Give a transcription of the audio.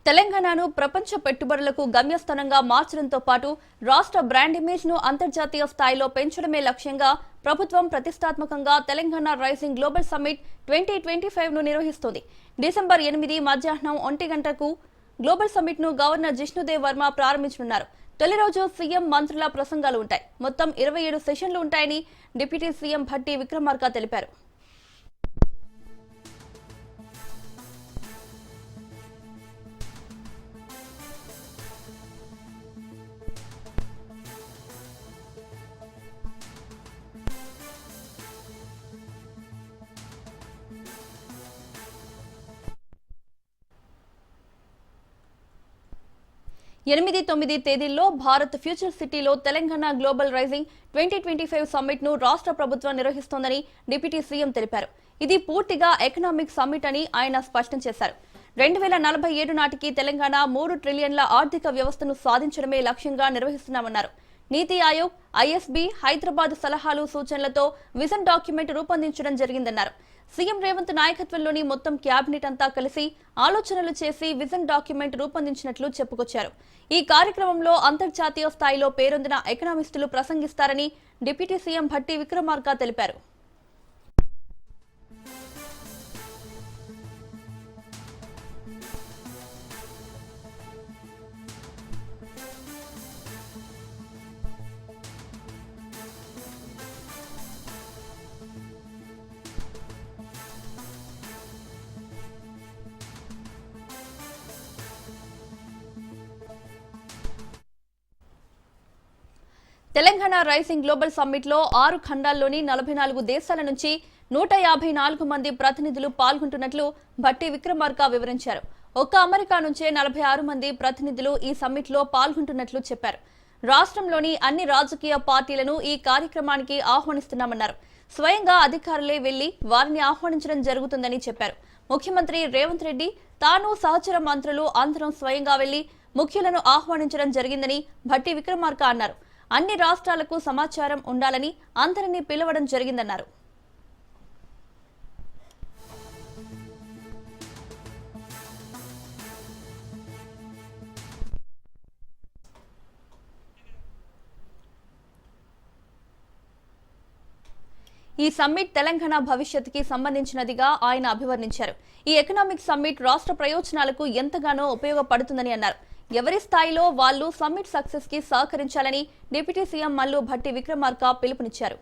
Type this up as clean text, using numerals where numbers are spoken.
తెలంగాణను ప్రపంచ పెట్టుబడులకు గమ్యస్థానంగా మార్చడంతో పాటు రాష్ట్ర బ్రాండ్ ఇమేజ్ ను అంతర్జాతీయ స్థాయిలో పెంచడమే లక్ష్యంగా ప్రభుత్వం ప్రతిష్టాత్మకంగా తెలంగాణ రైజింగ్ గ్లోబల్ సమ్మిట్ 2025 ను నిర్వహిస్తోంది. డిసెంబర్ 8 మధ్యాహ్నం 1 గంటకు గ్లోబల్ సమ్మిట్ ను గవర్నర్ జిష్ణుదేవ్ వర్మ ప్రారంభించనున్నారు. తొలి రోజు సీఎం మంత్రుల ప్రసంగాలు ఉంటాయి. మొత్తం 27 సెషన్లు ఉంటాయని డిప్యూటీ సీఎం భట్టి విక్రమార్క తెలిపారు. ఎనిమిది 9 తేదీల్లో భారత్ ఫ్యూచర్ సిటీలో తెలంగాణ గ్లోబల్ రైజింగ్ 2025 సమ్మిట్ ను రాష్ట్ర ప్రభుత్వం నిర్వహిస్తోందని డిప్యూటీ సీఎం తెలిపారు. ఇది పూర్తిగా ఎకనామిక్ సమ్మిట్ అని ఆయన స్పష్టం చేశారు. 2047 నాటికి తెలంగాణ 3 ట్రిలియన్ల ఆర్థిక వ్యవస్థను సాధించడమే లక్ష్యంగా నిర్వహిస్తున్నామన్నారు. నీతి ఆయోగ్, ఐఎస్బీ, హైదరాబాద్ సలహాలు సూచనలతో విజన్ డాక్యుమెంట్ రూపొందించడం జరిగిందన్నారు. సీఎం రేవంత్ నాయకత్వంలోని మొత్తం క్యాబినెట్ అంతా కలిసి ఆలోచనలు చేసి విజన్ డాక్యుమెంట్ రూపొందించినట్లు చెప్పుకొచ్చారు. ఈ కార్యక్రమంలో అంతర్జాతీయ స్థాయిలో పేరొందిన ఎకనామిస్టులు ప్రసంగిస్తారని డిప్యూటీ సీఎం భట్టి విక్రమార్క తెలిపారు. తెలంగాణ రైజింగ్ గ్లోబల్ సమ్మిట్ లో 6 ఖండాల్లోని 44 దేశాల నుంచి 154 మంది ప్రతినిధులు పాల్గొంటున్నట్లు భట్టి విక్రమార్క వివరించారు. ఒక్క అమెరికా నుంచే 46 మంది ప్రతినిధులు ఈ సమ్మిట్ లో పాల్గొంటున్నట్లు చెప్పారు. రాష్ట్రంలోని అన్ని రాజకీయ పార్టీలను ఈ కార్యక్రమానికి ఆహ్వానిస్తున్నామన్నారు. స్వయంగా అధికారులే వెళ్లి వారిని ఆహ్వానించడం జరుగుతుందని చెప్పారు. ముఖ్యమంత్రి రేవంత్ రెడ్డి, తాను సహచర మంత్రులు అందరం స్వయంగా వెళ్లి ముఖ్యులను ఆహ్వానించడం జరిగిందని భట్టి విక్రమార్క అన్నారు. అన్ని రాష్ట్రాలకు సమాచారం ఉండాలని అందరినీ పిలవడం జరిగిందన్నారు. ఈ సమ్మిట్ తెలంగాణ భవిష్యత్తుకి సంబంధించినదిగా ఆయన అభివర్ణించారు. ఈ ఎకనామిక్ సమ్మిట్ రాష్ట్ర ప్రయోజనాలకు ఎంతగానో ఉపయోగపడుతుందని అన్నారు. ఎవరి స్థాయిలో వాళ్లు సమ్మిట్ సక్సెస్ కి సహకరించాలని డిప్యూటీ సీఎం మల్లు భట్టి విక్రమార్క పిలుపునిచ్చారు.